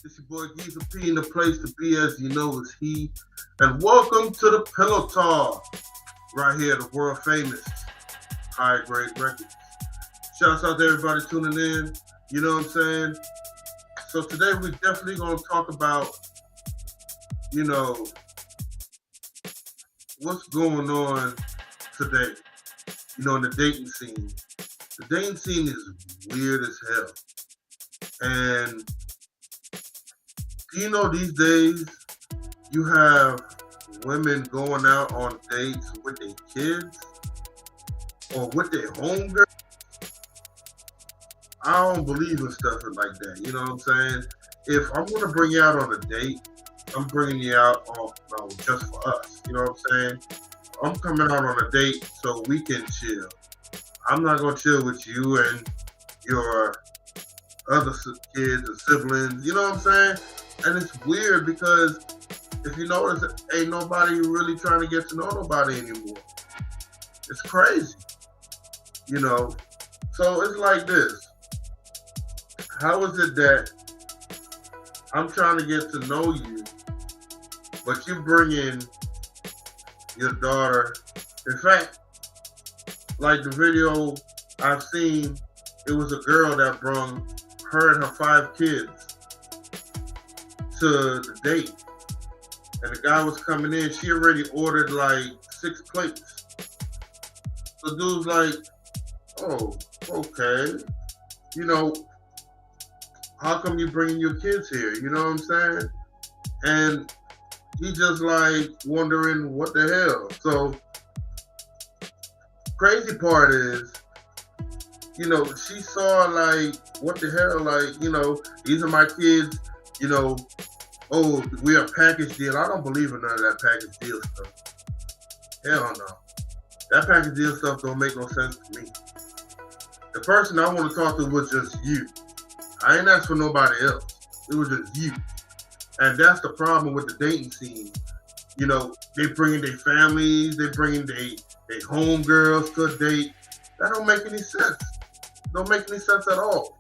It's your boy Gezza P, and the place to be, as you know, is he. And welcome to the Pillow Talk, right here, the world famous High Grade Records. Shouts out to everybody tuning in. You know what I'm saying? So today we're definitely going to talk about, you know, what's going on today. In the dating scene. The dating scene is weird as hell. And these days you have women going out on dates with their kids or with their homegirl. I don't believe in stuff like that. You know what I'm saying? If I'm gonna bring you out on a date, I'm bringing you out on just for us. You know what I'm saying? I'm coming out on a date so we can chill. I'm not gonna chill with you and your other kids or siblings. You know what I'm saying? And it's weird because if you notice, ain't nobody really trying to get to know nobody anymore. It's crazy. So it's like this. How is it that I'm trying to get to know you, but you bring in your daughter? In fact, like the video I've seen, it was a girl that brought her and her 5 kids to the date. And the guy was coming in, she already ordered like 6 plates. The dude's like, oh, okay. How come you bringing your kids here? You know what I'm saying? And he just like wondering what the hell. So crazy part is, she saw like, what the hell, like, these are my kids, oh, we're a package deal. I don't believe in none of that package deal stuff. Hell no. That package deal stuff don't make no sense to me. The person I want to talk to was just you. I ain't asked for nobody else. It was just you. And that's the problem with the dating scene. They bring in their families, they bring in their homegirls to a date. That don't make any sense. Don't make any sense at all.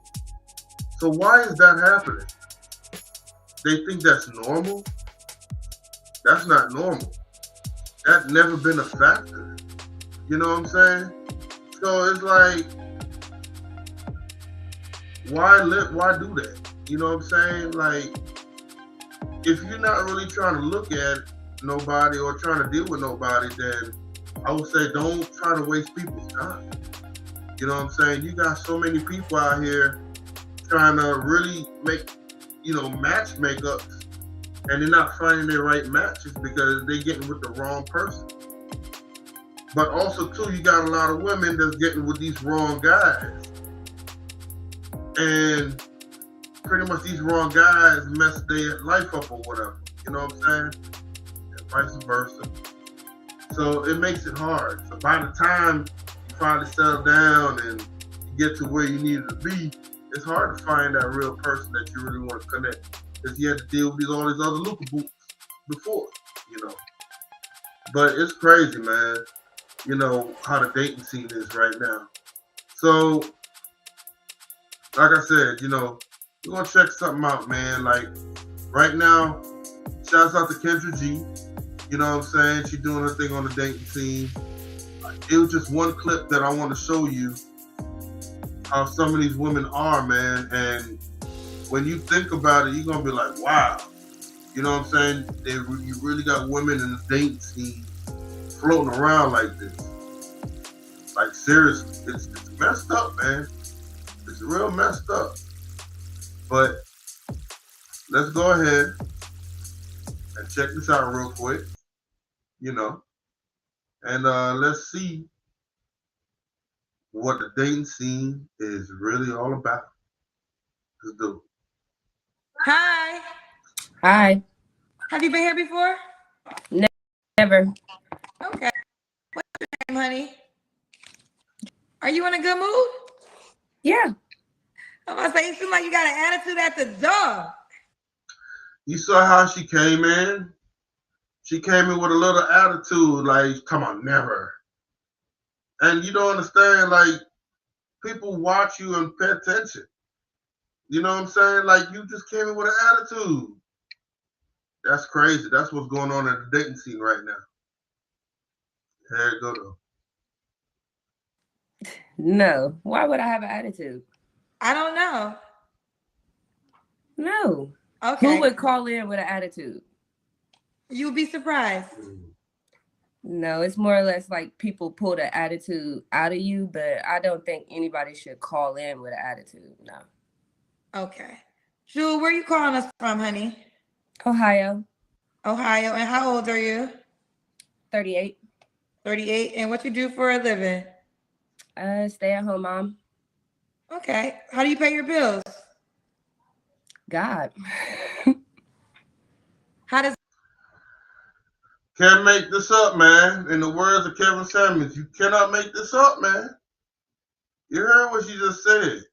So why is that happening? They think that's normal? That's not normal. That's never been a factor. You know what I'm saying? So it's like, why do that? You know what I'm saying? Like, if you're not really trying to look at nobody or trying to deal with nobody, then I would say don't try to waste people's time. You know what I'm saying? You got so many people out here trying to really make, match makeups, and they're not finding their right matches because they're getting with the wrong person. But also, too, you got a lot of women that's getting with these wrong guys. And pretty much these wrong guys mess their life up or whatever. You know what I'm saying? And vice versa. So it makes it hard. So by the time you finally settle down and you get to where you need to be, it's hard to find that real person that you really want to connect. Because you had to deal with all these other local boots before, But it's crazy, man, how the dating scene is right now. So, like I said, we're going to check something out, man. Like, right now, shouts out to Kendra G. You know what I'm saying? She's doing her thing on the dating scene. It was just one clip that I want to show you how some of these women are, man. And when you think about it, you're going to be like, wow. You know what I'm saying? You really got women in the dating scene floating around like this. Like, seriously, it's messed up, man. It's real messed up. But let's go ahead and check this out real quick, and let's see what the dating scene is really all about. Let's do it. Hi. Hi. Have you been here before? Never. Okay. What's your name, honey? Are you in a good mood? Yeah. I'm gonna say, you seem like you got an attitude at the door. You saw how she came in? She came in with a little attitude, like, come on, never. And you don't understand, like, people watch you and pay attention. You know what I'm saying? Like, you just came in with an attitude. That's crazy. That's what's going on in the dating scene right now. Here it go, though. No. Why would I have an attitude? I don't know. No. Okay. Who would call in with an attitude? You would be surprised. No, it's more or less like people pull the attitude out of you, but I don't think anybody should call in with an attitude. No. Okay. Jewel, where you calling us from, honey? Ohio. Ohio. And how old are you? 38. 38. And what you do for a living? Stay-at-home mom. Okay. How do you pay your bills? God. How does Can't make this up, man. In the words of Kevin Samuels, you cannot make this up, man. You heard what she just said.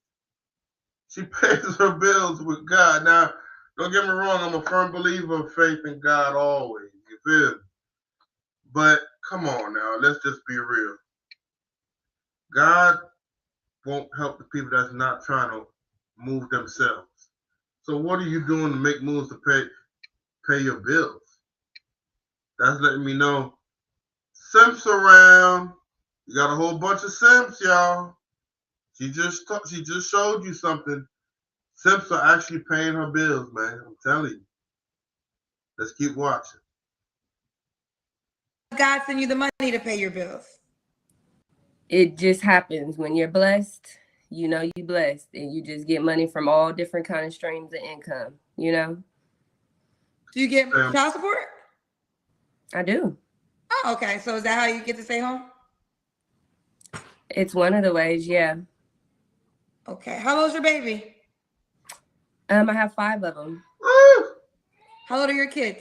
She pays her bills with God. Now, don't get me wrong, I'm a firm believer of faith in God always. You feel me? But come on now, let's just be real. God won't help the people that's not trying to move themselves. So what are you doing to make moves to pay your bills? That's letting me know simps around. You got a whole bunch of simps, y'all. She just showed you something. Simps are actually paying her bills, man. I'm telling you. Let's keep watching. God send you the money to pay your bills? It just happens when you're blessed. You know you're blessed, and you just get money from all different kind of streams of income. You know. Do you get child support? I do. Oh, okay. So is that how you get to stay home? It's one of the ways, yeah. Okay. How old's your baby? I have 5 of them. Woo! How old are your kids?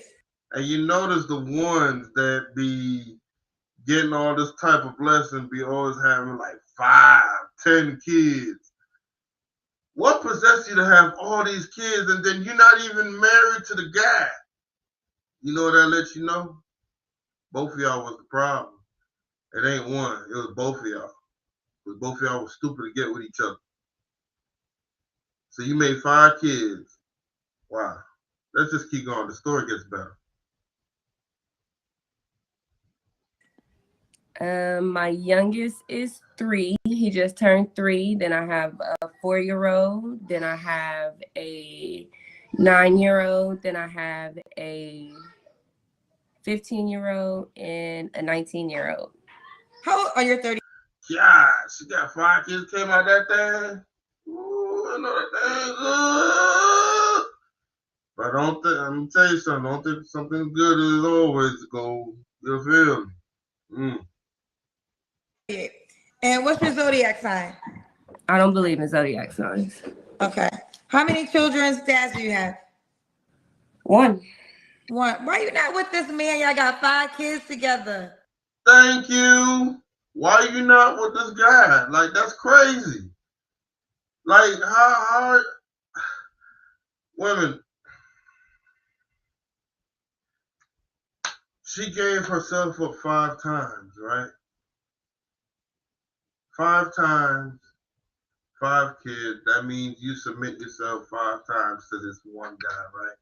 And you notice the ones that be getting all this type of blessing be always having like 5, 10 kids. What possessed you to have all these kids and then you're not even married to the guy? You know what that lets you know? Both of y'all was the problem. It ain't one. It was both of y'all. Because both of y'all was stupid to get with each other. So you made 5 kids. Wow. Let's just keep going. The story gets better. My youngest is 3. He just turned 3. Then I have a 4-year-old. Then I have a 9-year-old. Then I have a 15-year-old and a 19-year-old. How old are you? 30? Yeah, she got 5 kids came out that thing. Ooh, I know that thing. But I'm gonna tell you something. Don't think something good is always gold. You feel me? And what's your zodiac sign? I don't believe in zodiac signs. Okay. How many children's dads do you have? 1. One. Why you not with this man? Y'all got 5 kids together. Thank you. Why are you not with this guy? Like, that's crazy. Like, how women, she gave herself up 5 times, right? 5 times, 5 kids. That means you submit yourself 5 times to this one guy, right?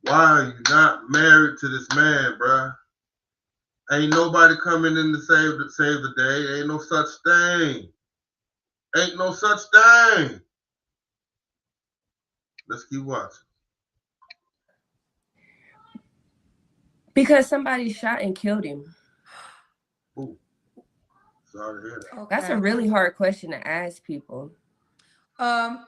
Why are you not married to this man, bruh? Ain't nobody coming in to save the day. Ain't no such thing. Ain't no such thing. Let's keep watching. Because somebody shot and killed him. Ooh. Sorry to hear that. Okay. That's a really hard question to ask people. I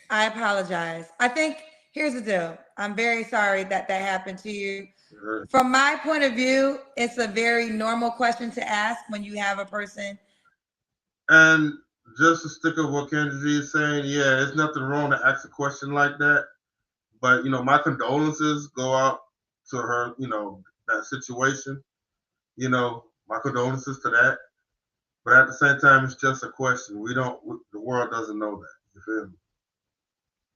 apologize. I think here's the deal. I'm very sorry that happened to you. Sure. From my point of view, it's a very normal question to ask when you have a person. And just to stick with what Kendra is saying, yeah, it's nothing wrong to ask a question like that. But, my condolences go out to her, that situation. My condolences to that. But at the same time, it's just a question. The world doesn't know that. You feel me?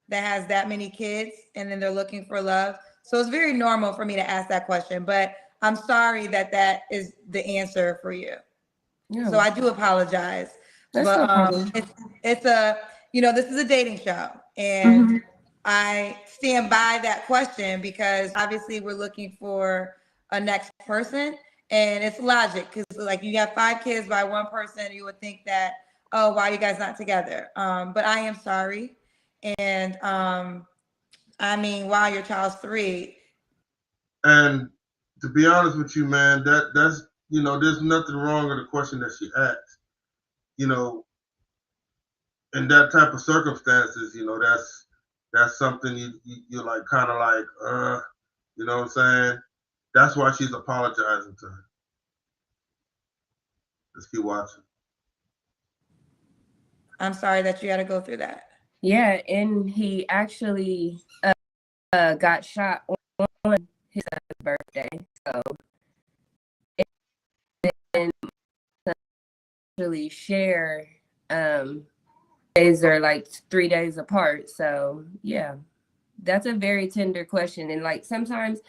That has that many kids and then they're looking for love. So it's very normal for me to ask that question, but I'm sorry that is the answer for you. Yeah. So I do apologize. That's no problem. It's a, this is a dating show, and I stand by that question because obviously we're looking for a next person, and it's logic because like you have 5 kids by one person, you would think that, oh, why are you guys not together? But I am sorry, and I mean, wow, your child's 3. And to be honest with you, man, that's there's nothing wrong with the question that she asked. You know, in that type of circumstances, that's something you're like kind of like, you know what I'm saying? That's why she's apologizing to her. Let's keep watching. I'm sorry that you had to go through that. Yeah, and he actually got shot on his birthday. So and actually share days are like 3 days apart. So yeah, that's a very tender question. And like sometimes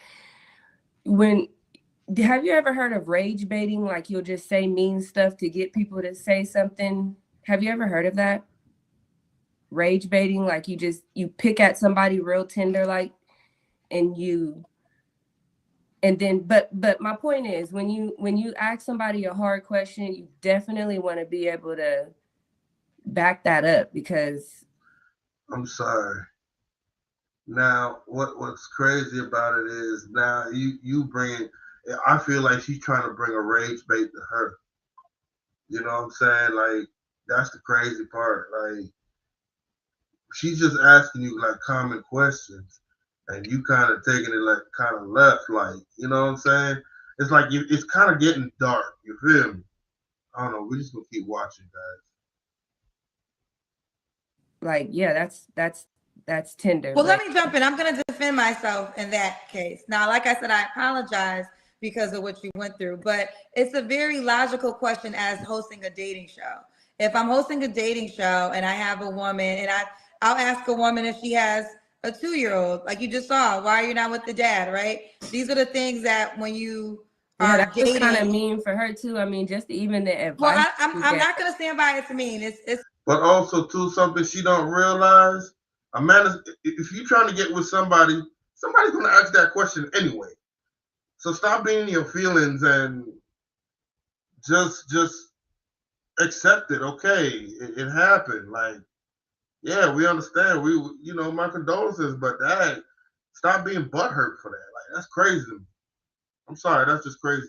have you ever heard of rage baiting? Like you'll just say mean stuff to get people to say something. Have you ever heard of that? Rage baiting, like you pick at somebody real tender, like, but my point is when you ask somebody a hard question, you definitely want to be able to back that up because I'm sorry. Now, what's crazy about it is now you bring. I feel like she's trying to bring a rage bait to her. You know what I'm saying? Like that's the crazy part. Like she's just asking you like common questions, and you kind of taking it like kind of left. Like you know what I'm saying? It's like it's kind of getting dark. You feel me? I don't know. We're just gonna keep watching, guys. like, yeah, that's tender. Well, let me jump in. I'm going to defend myself in that case. Now, like I said, I apologize because of what you went through, but it's a very logical question as hosting a dating show. If I'm hosting a dating show and I have a woman and I'll ask a woman if she has a 2-year-old, like you just saw, why are you not with the dad, right? These are the things that when you are that dating. was kind of mean for her too. I mean, just even the advice. Well, I'm not going to stand by it to mean. It's But also too something she don't realize. A man is if you're trying to get with somebody, somebody's gonna ask that question anyway. So stop being in your feelings and just accept it. Okay, it happened. Like, yeah, we understand. My condolences, but that stop being butthurt for that. Like, that's crazy. I'm sorry, that's just crazy.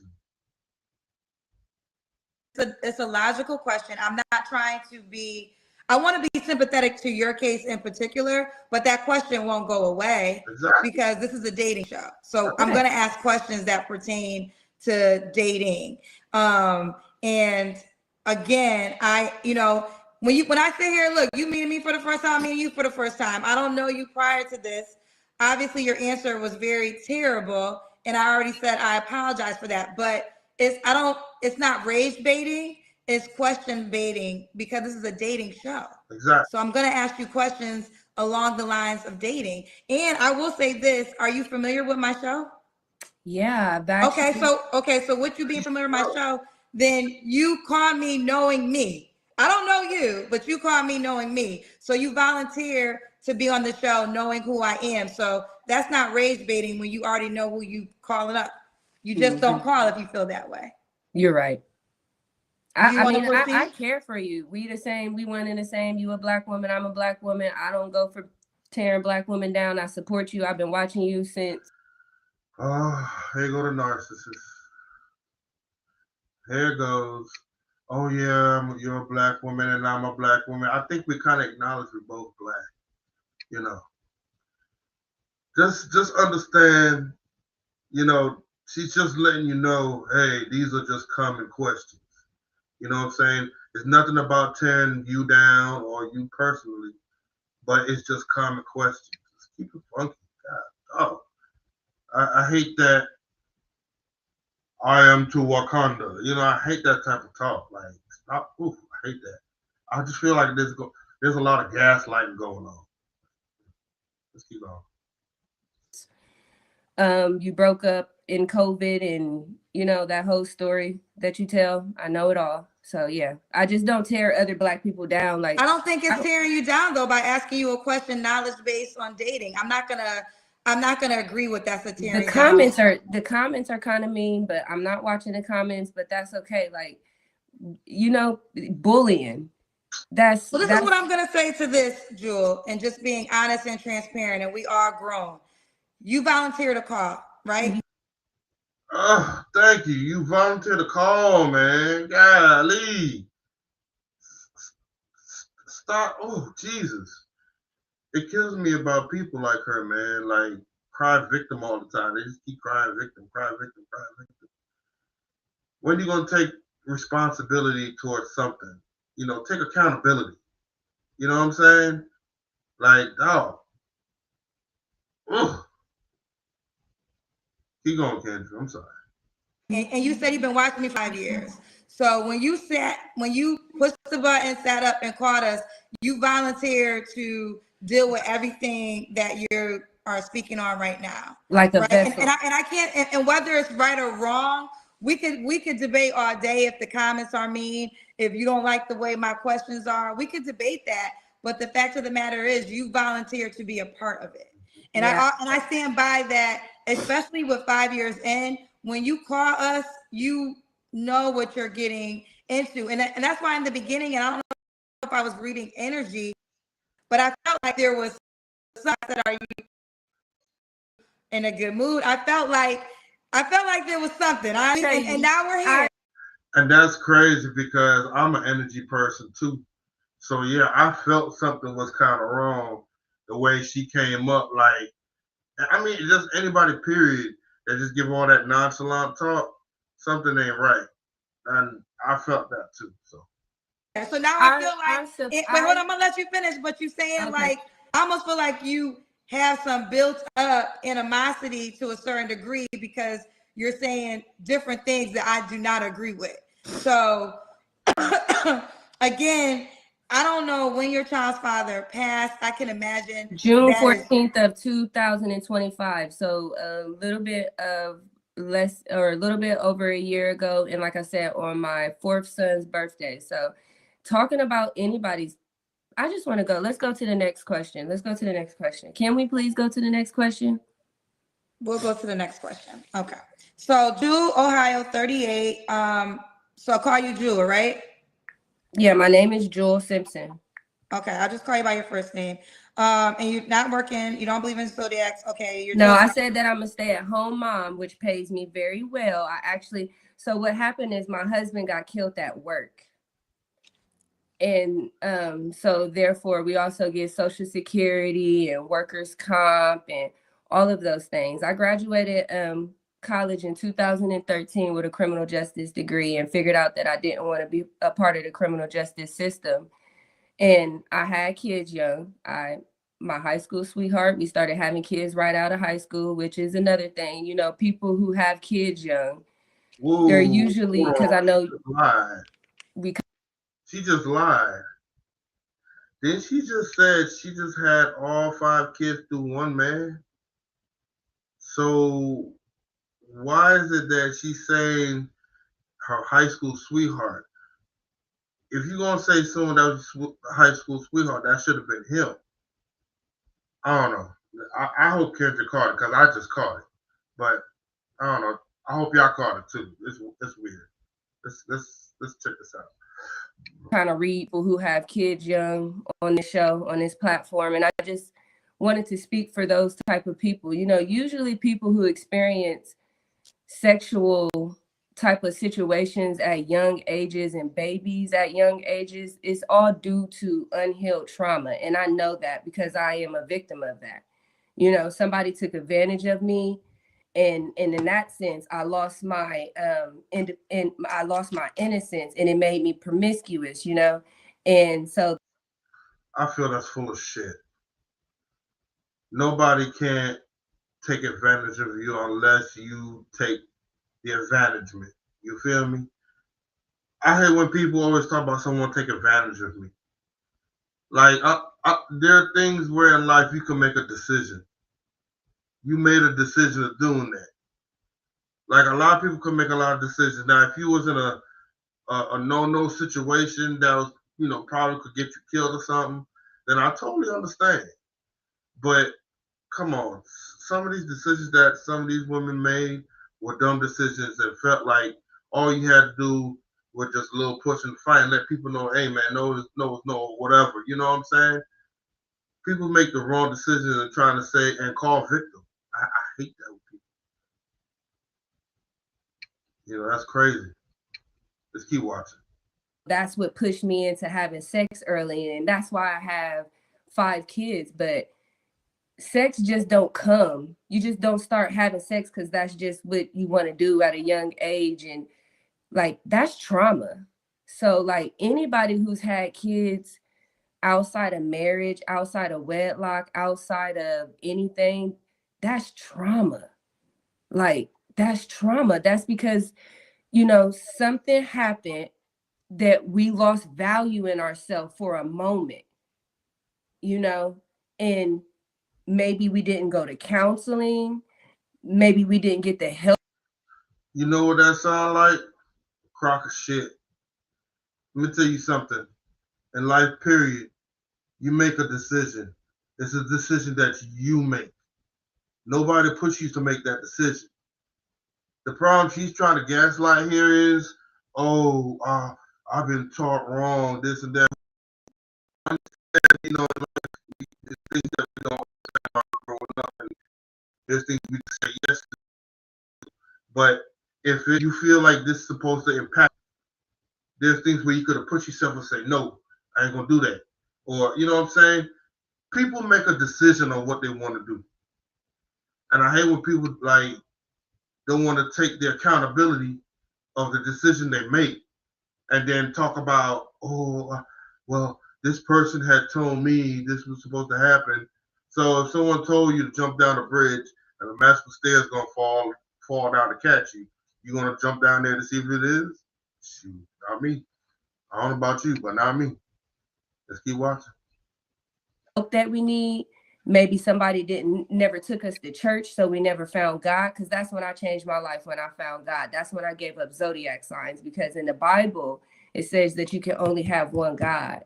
it's a logical question. I'm not trying to be, I want to be sympathetic to your case in particular, but that question won't go away Exactly. because this is a dating show. So I'm going to ask questions that pertain to dating. And again, when I sit here, look, you meeting me for the first time, me and you for the first time. I don't know you prior to this. Obviously, your answer was very terrible, and I already said I apologize for that. But it's not rage baiting, it's question baiting because this is a dating show. Exactly. So I'm going to ask you questions along the lines of dating. And I will say this, are you familiar with my show? Yeah. Okay, so with you being familiar with my show, then you call me knowing me. I don't know you, but you call me knowing me. So you volunteer to be on the show knowing who I am. So that's not rage baiting when you already know who you calling up. You just don't call if you feel that way. You're right. I I care for you. We the same. We one in the same. You a black woman. I'm a black woman. I don't go for tearing black women down. I support you. I've been watching you since. Oh, here go the narcissist. Here goes. Oh yeah, you're a black woman and I'm a black woman. I think we kind of acknowledge we're both black. You know, just understand. She's just letting you know, hey, these are just common questions. You know what I'm saying? It's nothing about tearing you down or you personally, but it's just common questions. Just keep it funky. God, oh, I hate that. I am to Wakanda. I hate that type of talk. Like, stop. Oof, I hate that. I just feel like there's a lot of gaslighting going on. Let's keep on. You broke up in COVID and that whole story that you tell. I know it all. So yeah, I just don't tear other Black people down. Like, I don't think it's tearing you down though by asking you a question knowledge based on dating. I'm not gonna agree with that's a tearing the comments are kind of mean, but I'm not watching the comments, but that's okay. Like, you know, bullying. This is what I'm gonna say to this, Jewel, and just being honest and transparent, and we are grown. You volunteered to call, right? Oh, thank you. You volunteered to call, man. Golly. Stop. Oh, Jesus. It kills me about people like her, man. Like, cry victim all the time. They just keep crying victim, cry victim, cry victim. When are you going to take responsibility towards something? You know, take accountability. You know what I'm saying? Like, dog. Ugh. Keep going, Kendra. I'm sorry. And you said you've been watching me 5 years. So when you pushed the button, sat up and called us, you volunteered to deal with everything that you are speaking on right now. Like a right? vessel. And I can't, and whether it's right or wrong, we could debate all day if the comments are mean, if you don't like the way my questions are, we could debate that. But the fact of the matter is you volunteered to be a part of it. And yeah. I stand by that, especially with 5 years in. When you call us, you know what you're getting into. And that's why in the beginning, and I don't know if I was reading energy, but I felt like there was some that are you in a good mood. I felt like there was something. And now we're here. And that's crazy because I'm an energy person too. So yeah, I felt something was kind of wrong the way she came up. Like, I mean, just anybody, period, that just give all that nonchalant talk, something ain't right. And I felt that too. So now I feel like, wait, hold on, I'm gonna let you finish, but you saying okay. Like, I almost feel like you have some built up animosity to a certain degree because you're saying different things that I do not agree with. So again, I don't know when your child's father passed. I can imagine June 14th of 2025. So a little bit over a year ago. And like I said, on my fourth son's birthday. So talking about anybody's, I just want to go. Let's go to the next question. Can we please go to the next question? We'll go to the next question. Okay. So Jewel, Ohio, 38. So I'll call you Jewel, right? Yeah, my name is Jewel Simpson. Okay, I'll just call you by your first name. And you're not working, you don't believe in zodiacs. Okay. No, I said that I'm a stay-at-home mom, which pays me very well. So what happened is my husband got killed at work. And so therefore we also get Social Security and workers' comp and all of those things. I graduated college in 2013 with a criminal justice degree and figured out that I didn't want to be a part of the criminal justice system. And I had kids young. My high school sweetheart, we started having kids right out of high school, which is another thing. You know, people who have kids young, they're usually, because I know she just lied. Didn't she just said she just had all 5 kids through one man? So why is it that she's saying her high school sweetheart? If you're going to say someone that was a high school sweetheart, that should have been him. I don't know. I hope Kendra caught it because I just caught it. But I don't know. I hope y'all caught it too. It's weird. Let's check this out. Kind of read people who have kids young on the show, on this platform. And I just wanted to speak for those type of people. You know, usually people who experience sexual type of situations at young ages and babies at young ages, it's all due to unhealed trauma. And I know that because I am a victim of that. You know, somebody took advantage of me. And in that sense, I lost my I lost my innocence, and it made me promiscuous, you know. And so I feel that's full of shit. Nobody can take advantage of you unless you take the advantagement. You feel me? I hate when people always talk about someone take advantage of me. Like, there are things where in life you can make a decision. You made a decision of doing that. Like, a lot of people can make a lot of decisions. Now, if you was in a a no situation that was, probably could get you killed or something, then I totally understand. But come on, some of these decisions that some of these women made were dumb decisions and felt like all you had to do was just a little push and fight and let people know, hey man, no, no, whatever. You know what I'm saying? People make the wrong decisions and trying to say and call victim. I hate that with people. That's crazy. Let's keep watching. That's what pushed me into having sex early, and that's why I have 5 kids. But sex just don't come. You just don't start having sex because that's just what you want to do at a young age, and like that's trauma. So like anybody who's had kids outside of marriage, outside of wedlock, outside of anything, that's trauma. Like that's trauma. That's because something happened that we lost value in ourselves for a moment, and maybe we didn't go to counseling, maybe we didn't get the help. You know what that sound like? A crock of shit. Let me tell you something. In life, period, you make a decision. It's a decision that you make. Nobody pushes you to make that decision. The problem she's trying to gaslight here is, oh, I've been taught wrong, this and that. There's things that we don't understand growing up, and there's things we say yes to. But if you feel like this is supposed to impact, there's things where you could have pushed yourself and say, no, I ain't gonna do that. Or, you know what I'm saying? People make a decision on what they want to do. And I hate when people don't want to take the accountability of the decision they make and then talk about, well, this person had told me this was supposed to happen. So if someone told you to jump down a bridge and a massive stair is gonna fall down to catch you, you gonna jump down there to see if it is? Shoot, not me. I don't know about you, but not me. Let's keep watching. That we need. Maybe somebody never took us to church, so we never found God. Because that's when I changed my life, when I found God. That's when I gave up zodiac signs, because in the Bible it says that you can only have one God,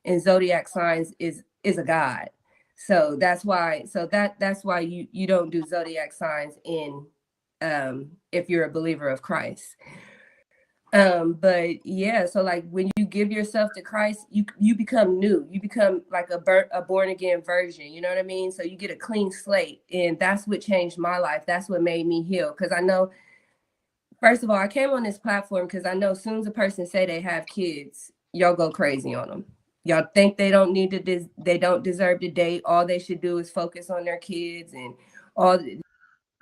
and zodiac signs is a God. So that's why. That's why you don't do zodiac signs in if you're a believer of Christ. But yeah, so like when you give yourself to Christ, you become new. You become like a born again version. You know what I mean? So you get a clean slate, and that's what changed my life. That's what made me heal. Because I know, first of all, I came on this platform because I know as soon as a person say they have kids, y'all go crazy on them. Y'all think they don't need to. They don't deserve to date. All they should do is focus on their kids and all. And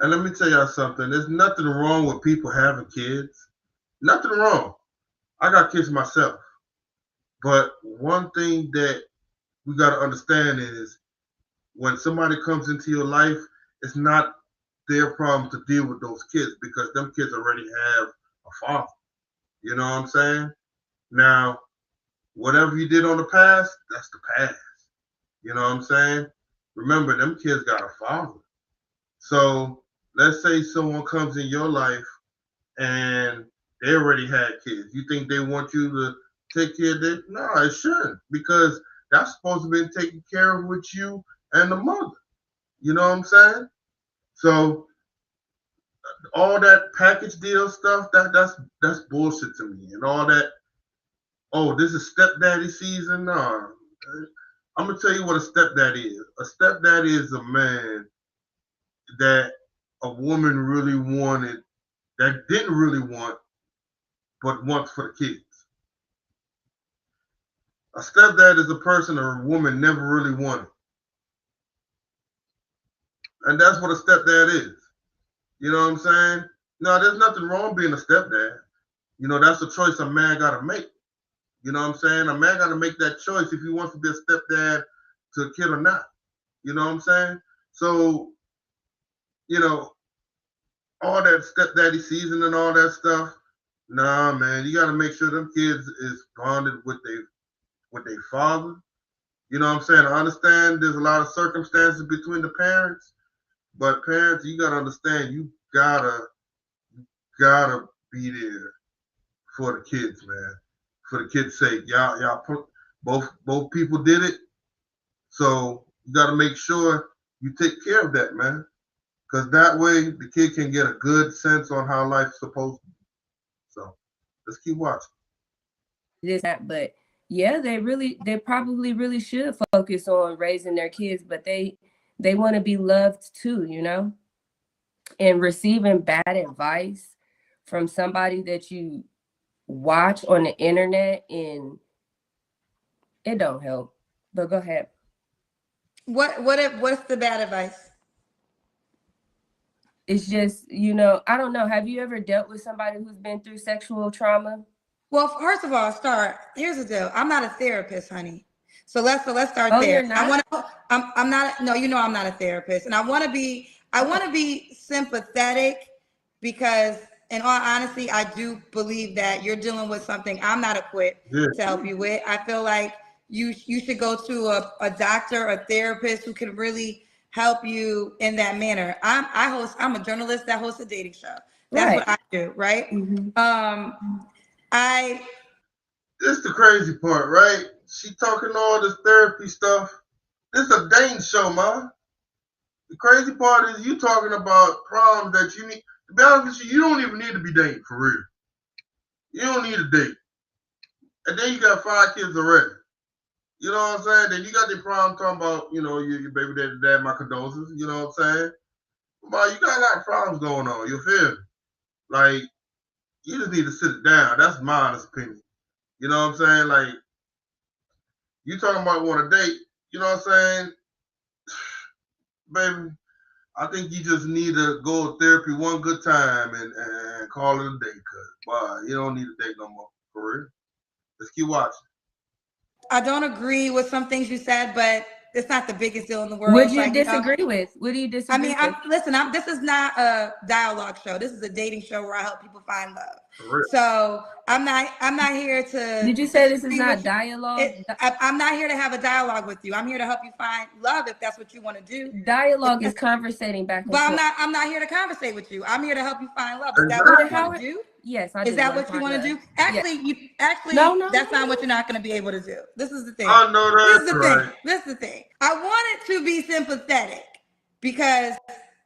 let me tell y'all something. There's nothing wrong with people having kids. Nothing wrong. I got kids myself. But one thing that we got to understand is when somebody comes into your life, it's not their problem to deal with those kids because them kids already have a father. You know what I'm saying? Now, whatever you did on the past, that's the past. You know what I'm saying? Remember, them kids got a father. So let's say someone comes in your life and they already had kids. You think they want you to take care of it? No, it shouldn't, because that's supposed to be taken care of with you and the mother. You know what I'm saying? So all that package deal stuff, that's bullshit to me. And all that, oh, this is stepdaddy season. No. I'm gonna tell you what a stepdaddy is. A stepdaddy is a man that a woman really wanted, that didn't really want, but wants for the kids. A stepdad is a person or a woman never really wanted. And that's what a stepdad is. You know what I'm saying? No, there's nothing wrong being a stepdad. That's a choice a man got to make. You know what I'm saying? A man got to make that choice if he wants to be a stepdad to a kid or not. You know what I'm saying? So, all that stepdaddy season and all that stuff, nah, man, you got to make sure them kids is bonded with their father. You know what I'm saying? I understand there's a lot of circumstances between the parents, but parents, you gotta understand, you gotta be there for the kids, man. For the kids' sake, y'all put both people did it, so you got to make sure you take care of that, man, because that way the kid can get a good sense on how life's supposed to be. So let's keep watching. But yeah, they probably really should focus on raising their kids, but they want to be loved too, you know? And receiving bad advice from somebody that you watch on the internet, and it don't help. But go ahead. What's the bad advice? It's just, you know, I don't know. Have you ever dealt with somebody who's been through sexual trauma? Well, first of all, here's the deal. I'm not a therapist, honey. So let's start Oh, there. you're not? I'm not, no, you know, I'm not a therapist. And I want to be sympathetic because in all honesty, I do believe that you're dealing with something I'm not equipped to help you with. I feel like you should go to a doctor, a therapist who can really help you in that manner. I'm a journalist that hosts a dating show. That's what I do, right? Mm-hmm. This the crazy part, right? She talking all this therapy stuff. This is a dating show, man. The crazy part is you talking about problems that you need. To be honest with you, you don't even need to be dating for real. You don't need a date. And then you got 5 kids already. You know what I'm saying? Then you got the problem talking about, you know, your baby dad, my condolences. You know what I'm saying? But you got a lot of problems going on. You feel me? Like, you just need to sit it down. That's my honest opinion. You know what I'm saying? Like, you talking about want a date. You know what I'm saying? Baby, I think you just need to go to therapy one good time and call it a day. Cause boy, you don't need a date no more. For real. Let's keep watching. I don't agree with some things you said, but it's not the biggest deal in the world. What do you disagree with? What do you disagree with? This is not a dialogue show. This is a dating show where I help people find love. For real. So I'm not here to. Did you say this is not dialogue? I'm not here to have a dialogue with you. I'm here to help you find love if that's what you want to do. Dialogue is conversating back and forth. But I'm not here to conversate with you. I'm here to help you find love. Is that what you want to do? Yes, I do. Is that what you want to do? Actually, no, that's not what you're not going to be able to do. This is the thing. I know that's This is the thing. I wanted to be sympathetic because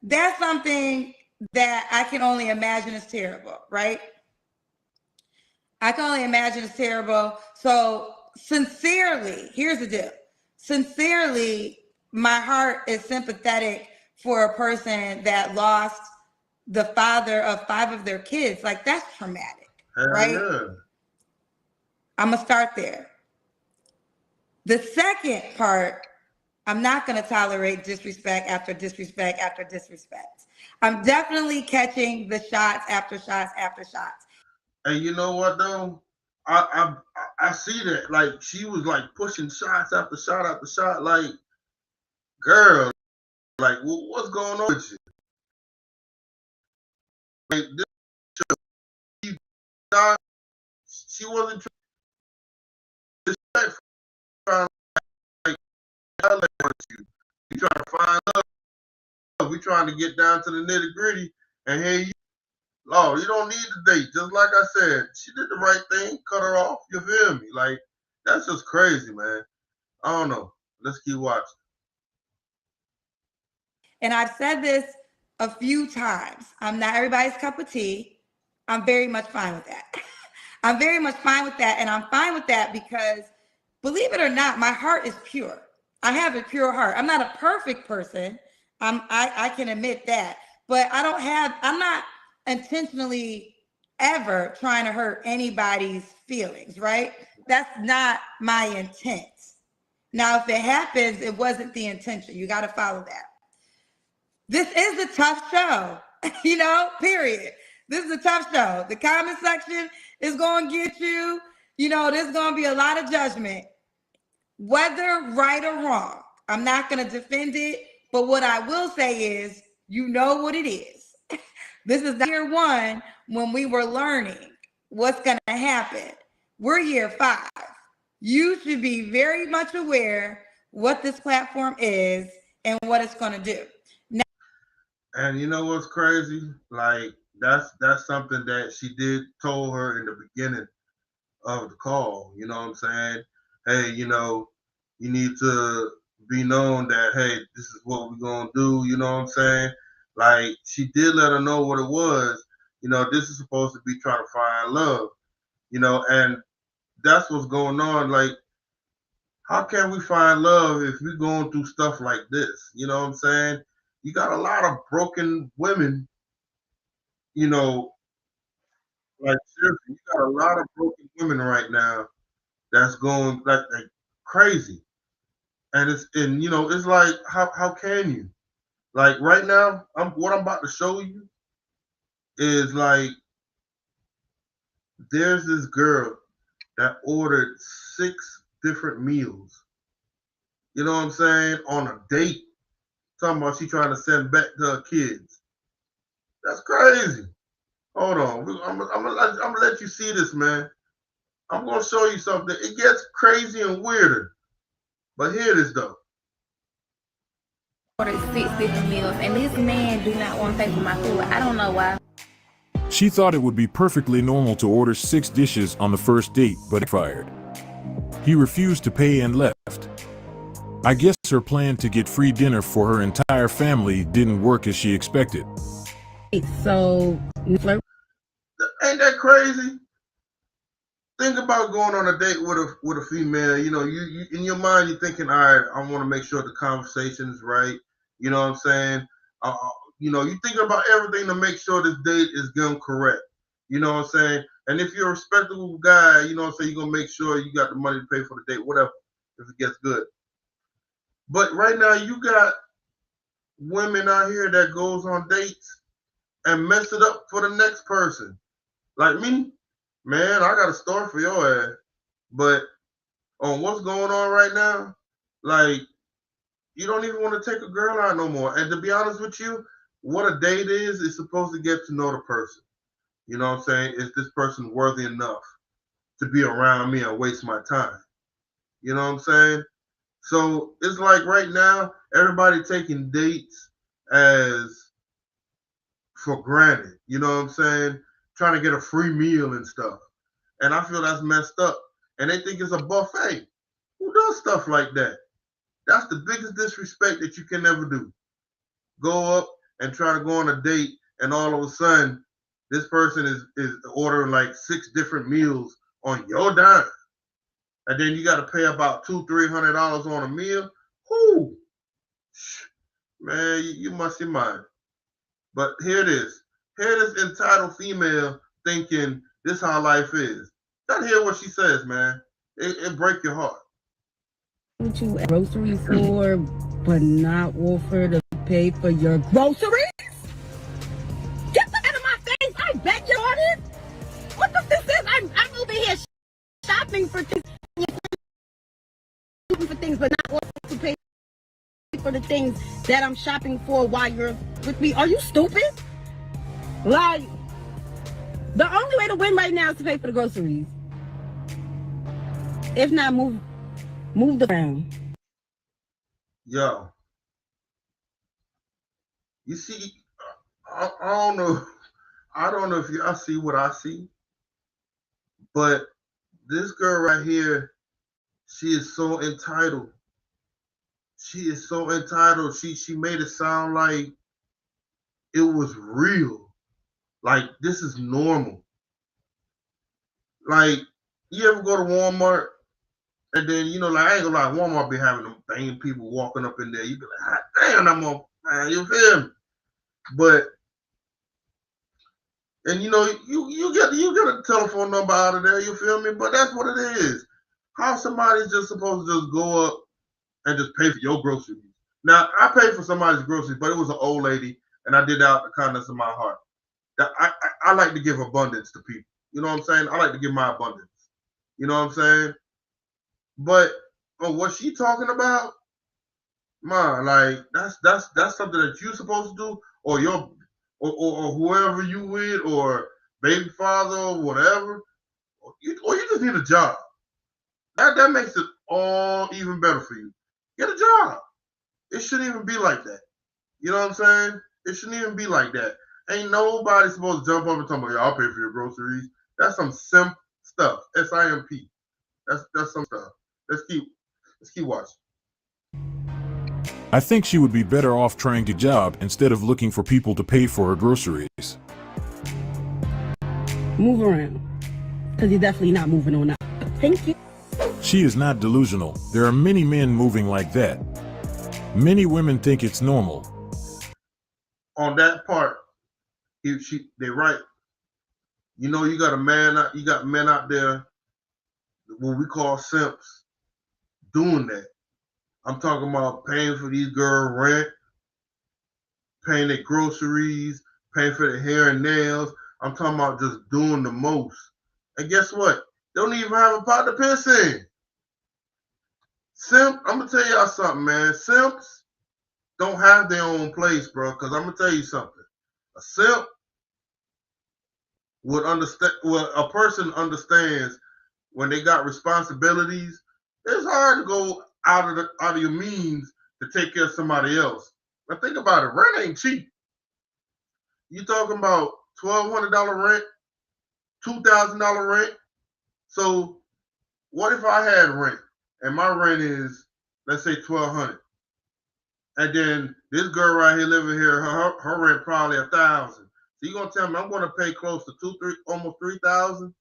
that's something that I can only imagine is terrible, right? I can only imagine it's terrible. So sincerely, here's the deal. Sincerely, my heart is sympathetic for a person that lost the father of 5 of their kids. Like, that's traumatic, right? Yeah. I'm gonna start there. The second part, I'm not gonna tolerate disrespect after disrespect after disrespect. I'm definitely catching the shots after shots after shots. And you know what though? I see that. Like, she was like pushing shots after shot after shot. Like, girl, like, what's going on with you? Like, she wasn't trying you. You trying to find love. We trying to get down to the nitty gritty. And here you, you don't need to date. Just like I said, she did the right thing. Cut her off. You feel me? Like, that's just crazy, man. I don't know. Let's keep watching. And I've said this a few times. I'm not everybody's cup of tea. I'm very much fine with that. I'm very much fine with that. And I'm fine with that because, believe it or not, my heart is pure. I have a pure heart. I'm not a perfect person. I can admit that. But I'm not intentionally ever trying to hurt anybody's feelings, right? That's not my intent. Now, if it happens, it wasn't the intention. You got to follow that. This is a tough show, period. This is a tough show. The comment section is going to get you. There's going to be a lot of judgment, whether right or wrong. I'm not going to defend it, but what I will say is, you know what it is. This is year 1 when we were learning what's going to happen. We're year 5. You should be very much aware what this platform is and what it's going to do. And you know what's crazy? Like, that's something that she did told her in the beginning of the call. You know what I'm saying? Hey, you need to be known that hey, this is what we're gonna do. You know what I'm saying? Like she did let her know what it was. This is supposed to be trying to find love. And that's what's going on. Like, how can we find love if we're going through stuff like this? You know what I'm saying? You got a lot of broken women, like seriously, you got a lot of broken women right now that's going like crazy. And it's like how can you? Like right now, what I'm about to show you is like there's this girl that ordered 6 different meals. You know what I'm saying? On a date. Talking about she trying to send back to her kids. That's crazy. Hold on. I'm gonna let you see this, man. I'm gonna show you something. It gets crazy and weirder. But here it is though. Ordered 6 different meals, and this man do not want to pay for my food. I don't know why. She thought it would be perfectly normal to order 6 dishes on the first date, but it fired. He refused to pay and left. I guess her plan to get free dinner for her entire family didn't work as she expected. So, ain't that crazy? Think about going on a date with a female. You in your mind you're thinking, all right, I want to make sure the conversation is right. You know what I'm saying? You're thinking about everything to make sure this date is going correct. You know what I'm saying? And if you're a respectable guy, you know what I'm saying, you're gonna make sure you got the money to pay for the date, whatever, if it gets good. But right now you got women out here that goes on dates and mess it up for the next person. Like me, man, I got a story for your ass. But on what's going on right now, like you don't even want to take a girl out no more. And to be honest with you, what a date is supposed to get to know the person. You know what I'm saying? Is this person worthy enough to be around me and waste my time? You know what I'm saying? So it's like right now, everybody taking dates as for granted. You know what I'm saying? Trying to get a free meal and stuff. And I feel that's messed up. And they think it's a buffet. Who does stuff like that? That's the biggest disrespect that you can ever do. Go up and try to go on a date, and all of a sudden, this person is ordering like 6 different meals on your dime. And then you got to pay about $200-300 on a meal. Whoo, man, you must be mine. But here it is. Here this entitled female thinking this how life is. Gotta hear what she says, man. It break your heart. What you at grocery store, but not offer to pay for your groceries? Get the out of my face! I beg your pardon. What the this is? I'm over here shopping for things, but not wanting to pay for the things that I'm shopping for while you're with me. Are you stupid? Like, the only way to win right now is to pay for the groceries. If not, move the ground. Yo, you see, I don't know. I don't know if y'all see what I see, but this girl right here, she is so entitled. She is so entitled. She made it sound like it was real. Like this is normal. Like you ever go to Walmart and then like I ain't gonna lie, Walmart be having them dang people walking up in there. You be like, ah, damn, I'm on, man, you feel me? But and you get a telephone number out of there, you feel me? But that's what it is. How somebody's just supposed to just go up and just pay for your groceries. Now I paid for somebody's groceries, but it was an old lady, and I did out the kindness of my heart. I like to give abundance to people. You know what I'm saying? I like to give my abundance. You know what I'm saying? But what she talking about, man, like that's something that you're supposed to do, or your or whoever you with, or baby father or whatever, or you just need a job. That makes it all even better for you. Get a job. It shouldn't even be like that. You know what I'm saying? It shouldn't even be like that. Ain't nobody supposed to jump up and talk about, I'll pay for your groceries. That's some simp stuff. S-I-M-P. That's some stuff. Let's keep watching. I think she would be better off trying to job instead of looking for people to pay for her groceries. Move around. Because you're definitely not moving on up. Thank you. She is not delusional. There are many men moving like that. Many women think it's normal. On that part, they're right. You know, you got men out there, what we call simps, doing that. I'm talking about paying for these girls' rent, paying their groceries, paying for their hair and nails. I'm talking about just doing the most. And guess what? They don't even have a pot to piss in. Simp, I'm gonna tell y'all something, man. Simps don't have their own place, bro. Because I'm gonna tell you something. A simp would understand. Well, a person understands when they got responsibilities. It's hard to go out of your means to take care of somebody else. But think about it. Rent ain't cheap. You talking about $1,200 rent, $2,000 rent. So what if I had rent and my rent is, let's say, $1,200, and then this girl right here living here, her rent probably $1,000. So you gonna tell me I'm gonna pay close to almost $3,000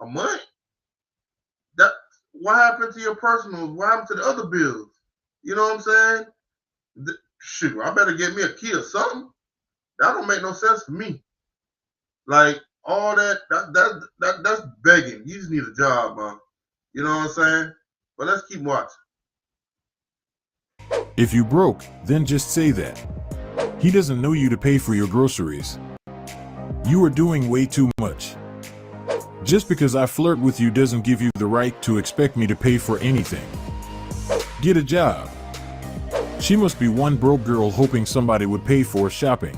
a month? That what happened to your personals? What happened to the other bills? You know what I'm saying? Shoot, I better get me a key or something. That don't make no sense to me. Like all that's begging. You just need a job, man. You know what I'm saying? But let's keep watching. If you broke, then just say that. He doesn't know you to pay for your groceries. You are doing way too much. Just because I flirt with you doesn't give you the right to expect me to pay for anything. Get a job. She must be one broke girl hoping somebody would pay for shopping.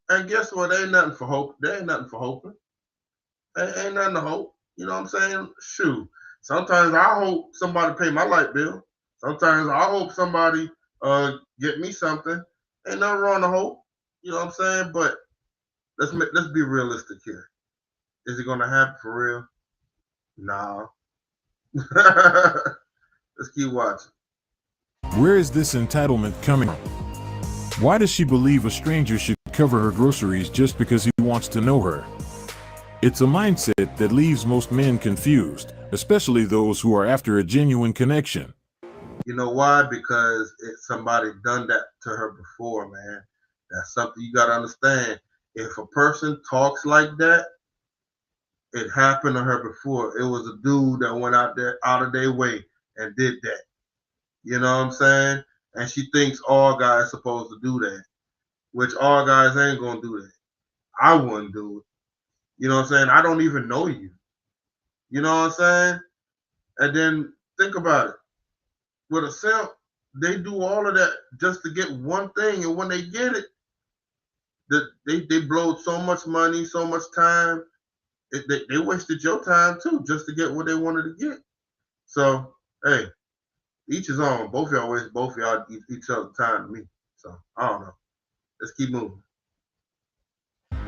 And guess what? There ain't nothing for hope. There ain't nothing for hoping. Ain't nothing to hope. You know what I'm saying? Shoot. Sometimes I hope somebody pay my light bill. Sometimes I hope somebody get me something. Ain't nothing wrong to hope. You know what I'm saying? But let's be realistic here. Is it gonna happen for real? Nah. Let's keep watching. Where is this entitlement coming from? Why does she believe a stranger should cover her groceries just because he wants to know her? It's a mindset that leaves most men confused, especially those who are after a genuine connection. You know why? Because somebody done that to her before, man. That's something you gotta understand. If a person talks like that, it happened to her before. It was a dude that went out of their way and did that. You know what I'm saying? And she thinks all guys supposed to do that, which all guys ain't gonna do that. I wouldn't do it. You know what I'm saying? I don't even know you. You know what I'm saying? And then think about it. With a simp, they do all of that just to get one thing, and when they get it, they blow so much money, so much time. They wasted your time too, just to get what they wanted to get. So hey, each his own. Both of y'all waste both of y'all each other time to me. So I don't know. Let's keep moving.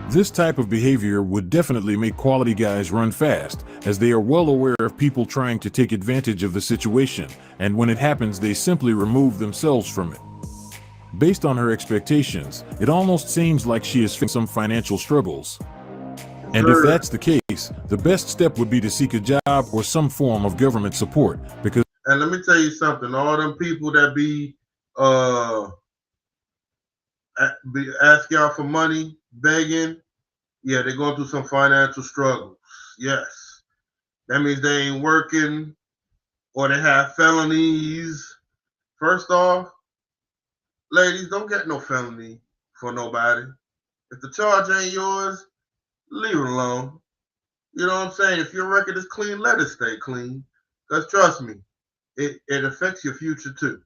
This type of behavior would definitely make quality guys run fast, as they are well aware of people trying to take advantage of the situation, and when it happens they simply remove themselves from it. Based on her expectations, it almost seems like she is facing some financial struggles. And if that's the case, the best step would be to seek a job or some form of government support, because... And let me tell you something, all them people that be ask y'all for money, begging, yeah, they're going through some financial struggles. Yes. That means they ain't working or they have felonies. First off, ladies, don't get no felony for nobody. If the charge ain't yours, leave it alone. You know what I'm saying? If your record is clean, let it stay clean. Because trust me, it affects your future too.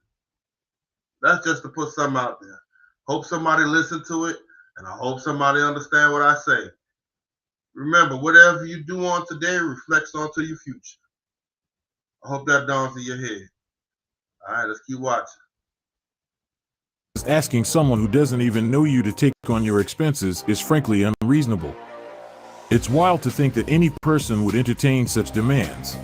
That's just to put something out there. Hope somebody listen to it, and I hope somebody understand what I say. Remember, whatever you do on today reflects onto your future. I hope that dawns in your head. All right, let's keep watching. asking someone who doesn't even know you to take on your expenses is frankly unreasonable. It's wild to think that any person would entertain such demands.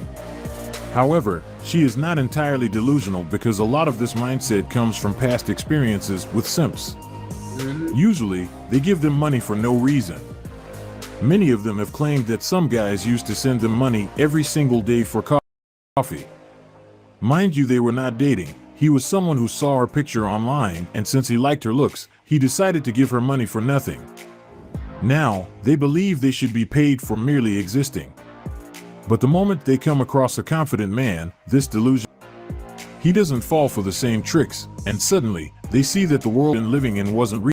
However, she is not entirely delusional because a lot of this mindset comes from past experiences with simps. Usually, they give them money for no reason. Many of them have claimed that some guys used to send them money every single day for coffee. Mind you, they were not dating. He was someone who saw her picture online, and since he liked her looks, he decided to give her money for nothing. Now, they believe they should be paid for merely existing. But the moment they come across a confident man, this delusion, he doesn't fall for the same tricks, and suddenly, they see that the world they're living in wasn't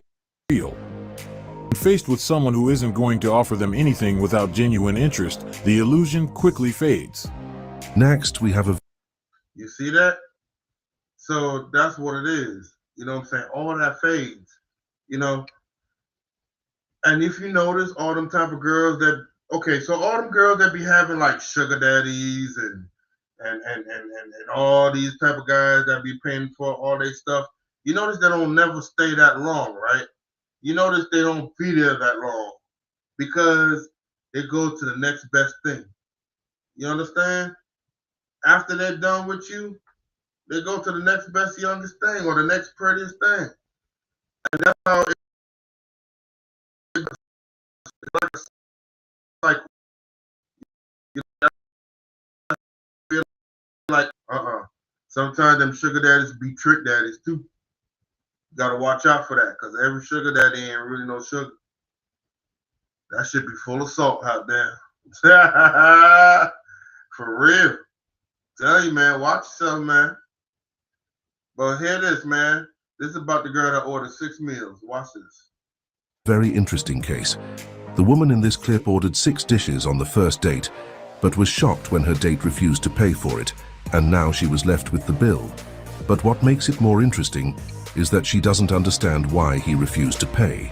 real. When faced with someone who isn't going to offer them anything without genuine interest, the illusion quickly fades. Next, we have a... You see that? So that's what it is. You know what I'm saying? All that fades, you know? And if you notice, all them type of girls that, okay, so all them girls that be having like sugar daddies and all these type of guys that be paying for all their stuff, you notice they don't never stay that long, right? You notice they don't be there that long because they go to the next best thing. You understand? After they're done with you, they go to the next best youngest thing or the next prettiest thing. And that's how it's like, you feel like, sometimes them sugar daddies be trick daddies too. Gotta watch out for that, because every sugar daddy ain't really no sugar. That should be full of salt out there. For real. Tell you, man, watch yourself, man. But hear this, man. This is about the girl that ordered 6 meals. Watch this. Very interesting case. The woman in this clip ordered 6 dishes on the first date, but was shocked when her date refused to pay for it, and now she was left with the bill. But what makes it more interesting is that she doesn't understand why he refused to pay.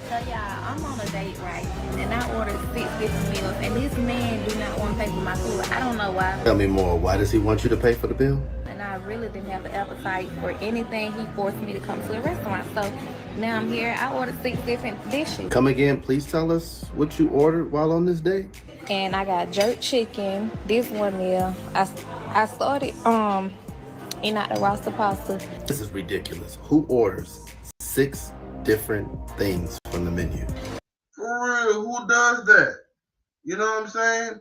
So yeah, I'm on a date, right? And I ordered 6 different meals, and this man do not want to pay for my food. I don't know why. Tell me more. Why does he want you to pay for the bill? And I really didn't have the appetite for anything. He forced me to come to a restaurant. So now I'm here. I ordered 6 different dishes. Come again, please tell us what you ordered while on this date. And I got jerk chicken, this one meal. I started eating out the roster pasta. This is ridiculous. Who orders 6 different things from the menu? For real, who does that? You know what I'm saying?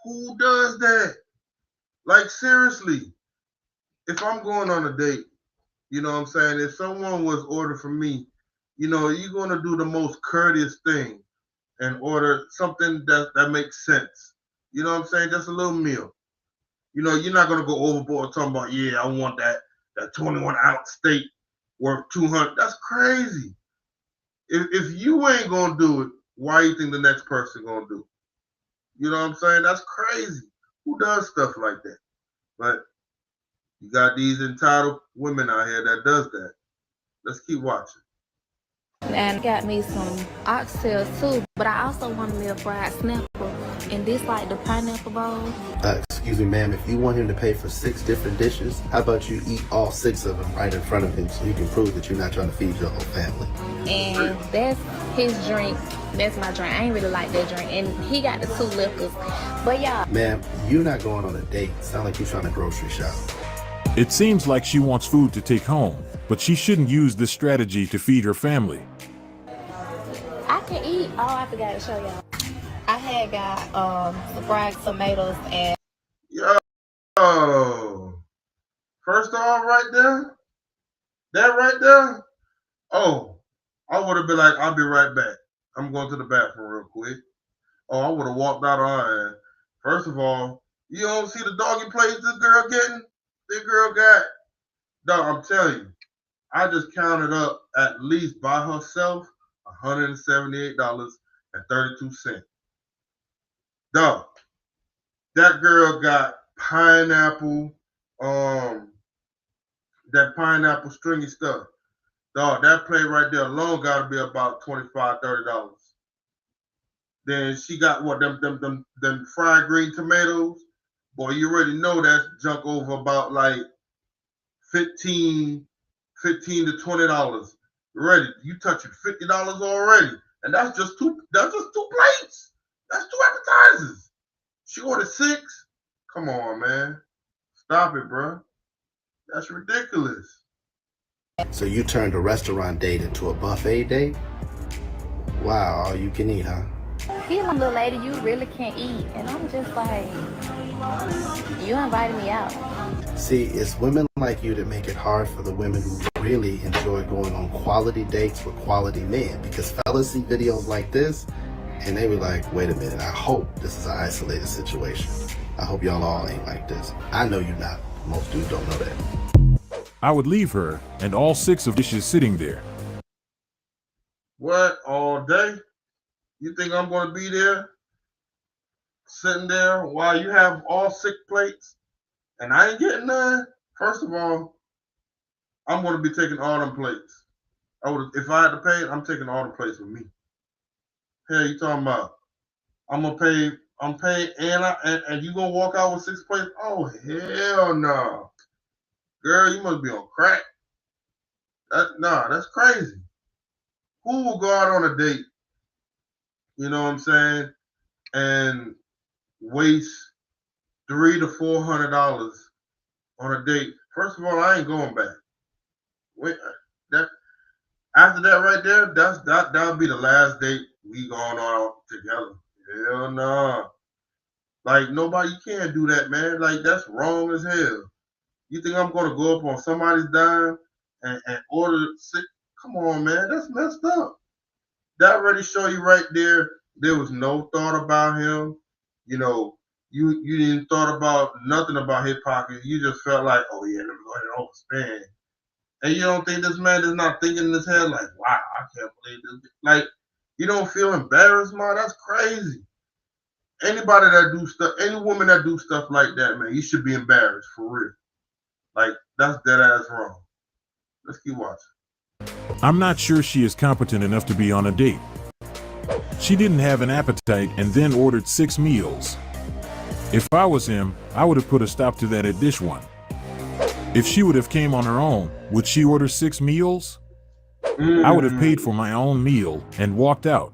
Who does that? Like, seriously, if I'm going on a date, you know what I'm saying? If someone was ordered for me, you know, you're going to do the most courteous thing and order something that makes sense. You know what I'm saying? Just a little meal. You know, you're not going to go overboard talking about, yeah, I want that 21-ounce steak worth $200. That's crazy. If you ain't going to do it, why you think the next person going to do it? You know what I'm saying? That's crazy. Who does stuff like that? But you got these entitled women out here that does that. Let's keep watching. And got me some oxtail too, but I also want a meal fried snapper. And this like the pineapple bowl. Excuse me, ma'am, if you want him to pay for 6 different dishes, how about you eat all 6 of them right in front of him so you can prove that you're not trying to feed your whole family? And that's his drink. That's my drink. I ain't really like that drink. And he got the 2 liquors. But yeah. Ma'am, you're not going on a date. Sound like you're trying to grocery shop. It seems like she wants food to take home, but she shouldn't use this strategy to feed her family. I can eat. Oh, I forgot to show y'all. I had got some fried tomatoes and First off, that right there, oh, I would have been like, I'll be right back. I'm going to the bathroom real quick. Oh, I would have walked out on her. First of all, you don't see the doggy plates this girl getting? This girl got, dog, I'm telling you, I just counted up at least by herself $178.32. Dog, that girl got pineapple, that pineapple stringy stuff. Dog, that plate right there alone got to be about $25-$30. Then she got what, them fried green tomatoes. Boy, you already know that's junk over about like $15 $15 to $20. Ready? You touching $50 already, and that's just two. That's just two plates. That's two appetizers. She ordered 6. Come on, man. Stop it, bro. That's ridiculous. So you turned a restaurant date into a buffet date? Wow, all you can eat, huh? He like, little lady, you really can't eat. And I'm just like, you invited me out. See, it's women like you that make it hard for the women who really enjoy going on quality dates with quality men. Because fellas see videos like this, and they be like, wait a minute, I hope this is an isolated situation. I hope y'all all ain't like this. I know you're not. Most dudes don't know that. I would leave her and all 6 of dishes sitting there. What, all day? You think I'm going to be there, sitting there while you have all 6 plates and I ain't getting none? First of all, I'm going to be taking all them plates. If I had to pay, I'm taking all the plates with me. Hell, you talking about? I'm gonna pay. I'm paying, and you gonna walk out with 6 plates? Oh hell no, girl, you must be on crack. That's crazy. Who will go out on a date? You know what I'm saying? And waste $300 to $400 on a date. First of all, I ain't going back. Wait, that after that right there, that'll be the last date we going on together. Hell no. Like nobody can do that, man. Like that's wrong as hell. You think I'm gonna go up on somebody's dime and order 6? Come on, man. That's messed up. That already show you right there was no thought about him. You know, you didn't thought about nothing about his pocket. You just felt like, oh yeah, let me go ahead and overspend. And you don't think this man is not thinking in his head like, wow, I can't believe this. Like, you don't feel embarrassed, man. That's crazy. Anybody that do stuff, any woman that do stuff like that, man, you should be embarrassed for real. Like, that's dead ass wrong. Let's keep watching. I'm not sure she is competent enough to be on a date. She didn't have an appetite and then ordered 6 meals. If I was him, I would have put a stop to that at dish 1. If she would have came on her own, would she order 6 meals? I would have paid for my own meal and walked out.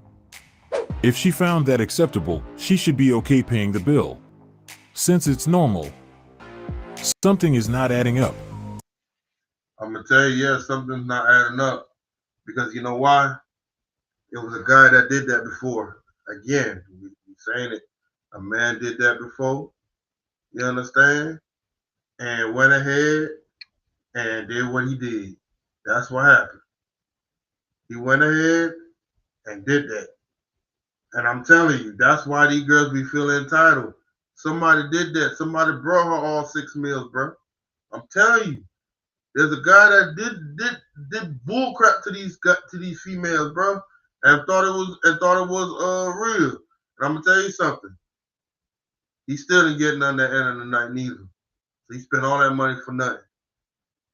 If she found that acceptable, she should be okay paying the bill. Since it's normal, something is not adding up. I'm gonna tell you, yeah, something's not adding up. Because you know why? It was a guy that did that before. Again, we saying it. A man did that before. You understand? And went ahead and did what he did. That's what happened. He went ahead and did that. And I'm telling you, that's why these girls be feeling entitled. Somebody did that. Somebody brought her all 6 meals, bro. I'm telling you, there's a guy that did bull crap to these females, bro, and thought it was real. And I'm gonna tell you something. He still didn't get none at the end of the night neither. So he spent all that money for nothing.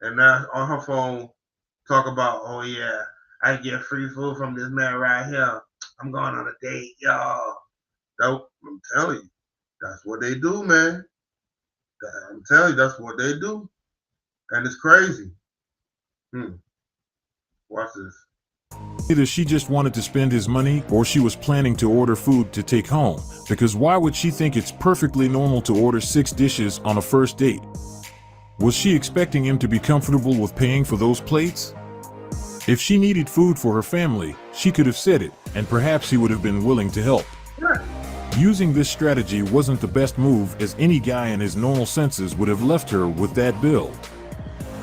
And now on her phone, talk about, oh yeah, I get free food from this man right here. I'm going on a date, y'all. I'm telling you, that's what they do, man. I'm telling you, that's what they do. And it's crazy. Watch this. Either she just wanted to spend his money or she was planning to order food to take home, because why would she think it's perfectly normal to order 6 dishes on a first date? Was she expecting him to be comfortable with paying for those plates? If she needed food for her family, she could have said it, and perhaps he would have been willing to help. Using this strategy wasn't the best move, as any guy in his normal senses would have left her with that bill.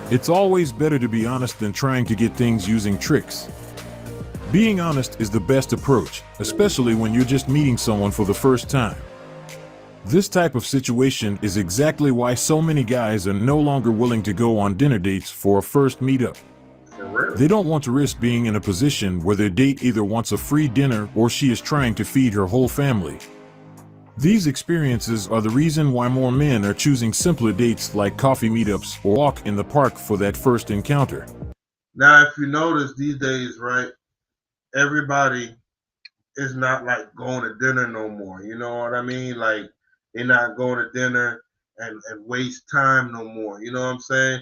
It's always better to be honest than trying to get things using tricks. Being honest is the best approach, especially when you're just meeting someone for the first time. This type of situation is exactly why so many guys are no longer willing to go on dinner dates for a first meetup. They don't want to risk being in a position where their date either wants a free dinner or she is trying to feed her whole family. These experiences are the reason why more men are choosing simpler dates like coffee meetups or walk in the park for that first encounter. Now, if you notice these days, right, everybody is not like going to dinner no more. You know what I mean? Like, they're not going to dinner and waste time no more. You know what I'm saying?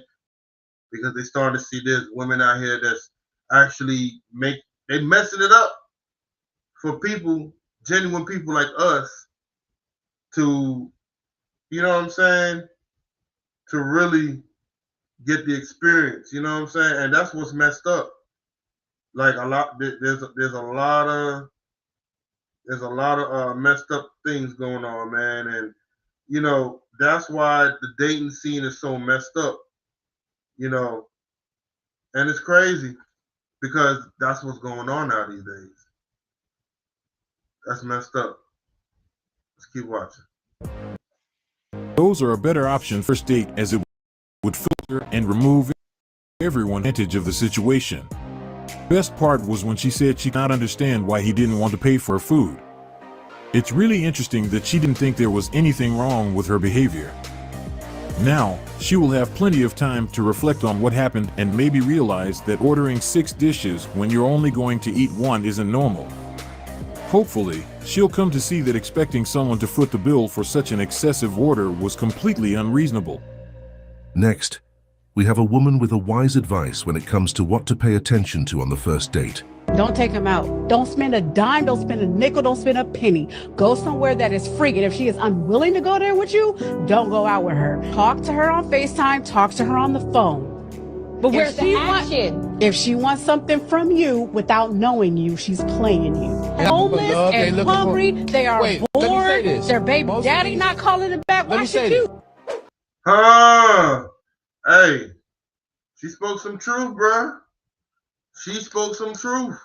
because they starting to see there's women out here that's actually they messing it up for people, genuine people like us, to, you know what I'm saying, to really get the experience, you know what I'm saying? And that's what's messed up. Like there's a lot of messed up things going on, man, and you know that's why the dating scene is so messed up, you know, and it's crazy because that's what's going on now these days. That's messed up. Let's keep watching. Those are a better option first date, as it would filter and remove everyone advantage of the situation. Best part was when she said she could not understand why he didn't want to pay for her food. It's really interesting that she didn't think there was anything wrong with her behavior. Now, she will have plenty of time to reflect on what happened and maybe realize that ordering 6 dishes when you're only going to eat 1 isn't normal. Hopefully, she'll come to see that expecting someone to foot the bill for such an excessive order was completely unreasonable. Next, we have a woman with a wise advice when it comes to what to pay attention to on the first date. Don't take him out. Don't spend a dime. Don't spend a nickel. Don't spend a penny. Go somewhere that is free. And if she is unwilling to go there with you, don't go out with her. Talk to her on FaceTime. Talk to her on the phone. But where's the action? If she wants something from you without knowing you, she's playing you. Homeless and hungry. They are bored. Their baby daddy not calling them back. Why should you? Hey, she spoke some truth, bruh. She spoke some truth.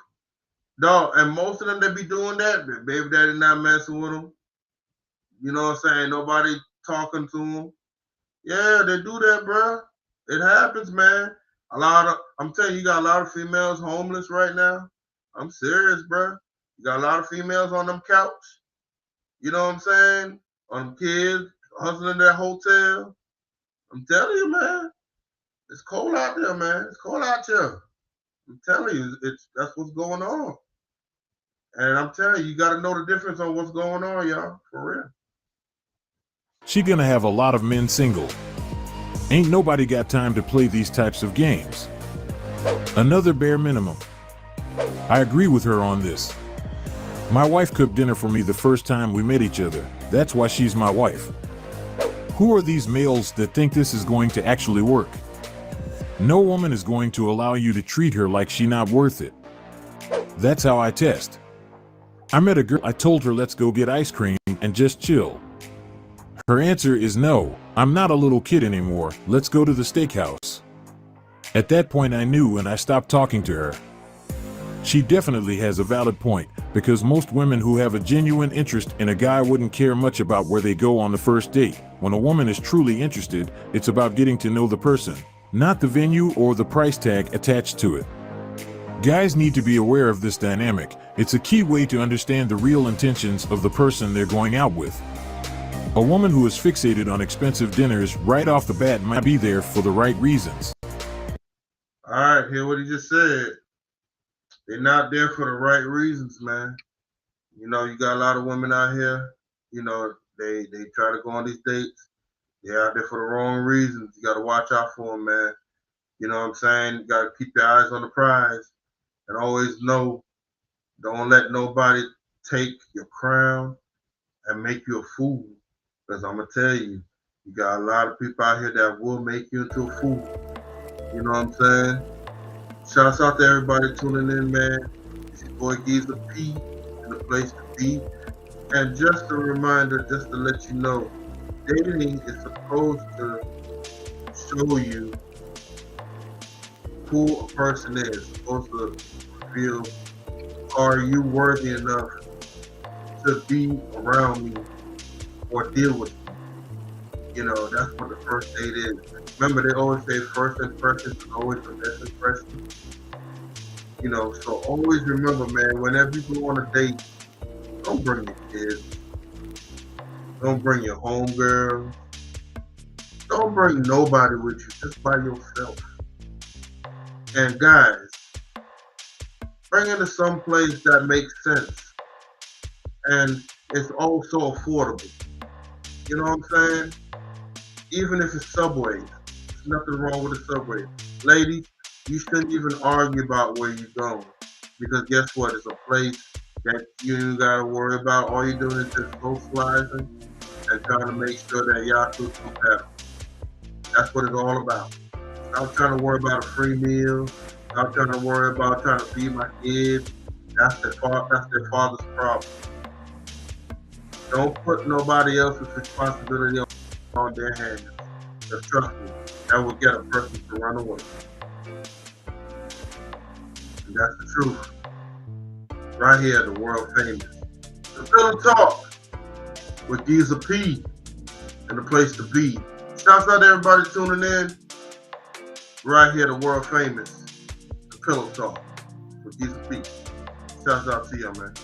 Dog, and most of them that be doing that, the baby daddy not messing with them. You know what I'm saying? Nobody talking to them. Yeah, they do that, bruh. It happens, man. I'm telling you, you got a lot of females homeless right now. I'm serious, bruh. You got a lot of females on them couch. You know what I'm saying? On them kids, hustling in that hotel. I'm telling you, man. It's cold out there, man. It's cold out there. I'm telling you, that's what's going on. And I'm telling you, you got to know the difference on what's going on, y'all. For real. She gonna have a lot of men single. Ain't nobody got time to play these types of games. Another bare minimum. I agree with her on this. My wife cooked dinner for me the first time we met each other. That's why she's my wife. Who are these males that think this is going to actually work? No woman is going to allow you to treat her like she not worth it. That's how I test. I met a girl, I told her let's go get ice cream and just chill. Her answer is no, I'm not a little kid anymore, let's go to the steakhouse. At that point I knew and I stopped talking to her. She definitely has a valid point, because most women who have a genuine interest in a guy wouldn't care much about where they go on the first date. When a woman is truly interested, it's about getting to know the person, not the venue or the price tag attached to it. Guys need to be aware of this dynamic. It's a key way to understand the real intentions of the person they're going out with. A woman who is fixated on expensive dinners right off the bat might be there for the right reasons. All right, hear what he just said. They're not there for the right reasons, man. You know, you got a lot of women out here, you know, they try to go on these dates. They're out there for the wrong reasons. You got to watch out for them, man. You know what I'm saying? You got to keep your eyes on the prize and always know, don't let nobody take your crown and make you a fool. Because I'm going to tell you, you got a lot of people out here that will make you into a fool. You know what I'm saying? Shouts out to everybody tuning in, man. It's your boy Gezza P in the place to be. And just a reminder, just to let you know, dating is supposed to show you who a person is. It's supposed to reveal, are you worthy enough to be around me or deal with me? You know, that's what the first date is. Remember, they always say first impression is always the best impression. You know, so always remember, man, whenever you go on a date, don't bring your kids. Don't bring your homegirl. Don't bring nobody with you, just by yourself. And guys, bring it to some place that makes sense. And it's also affordable. You know what I'm saying? Even if it's Subway, there's nothing wrong with a Subway. ladies, you shouldn't even argue about where you're going. Because guess what? It's a place that you ain't gotta worry about. All you're doing is just socializing and trying to make sure that y'all two compatible. That's what it's all about. Stop trying to worry about a free meal. Stop trying to worry about trying to feed my kids. That's their father's problem. Don't put nobody else's responsibility on their hands. Because trust me, that will get a person to run away. And that's the truth. Right here, the world famous. The Pillow Talk with Gezza P and the place to be. Shouts out to everybody tuning in. Right here, the world famous. The Pillow Talk with Gezza P. Shouts out to you, man.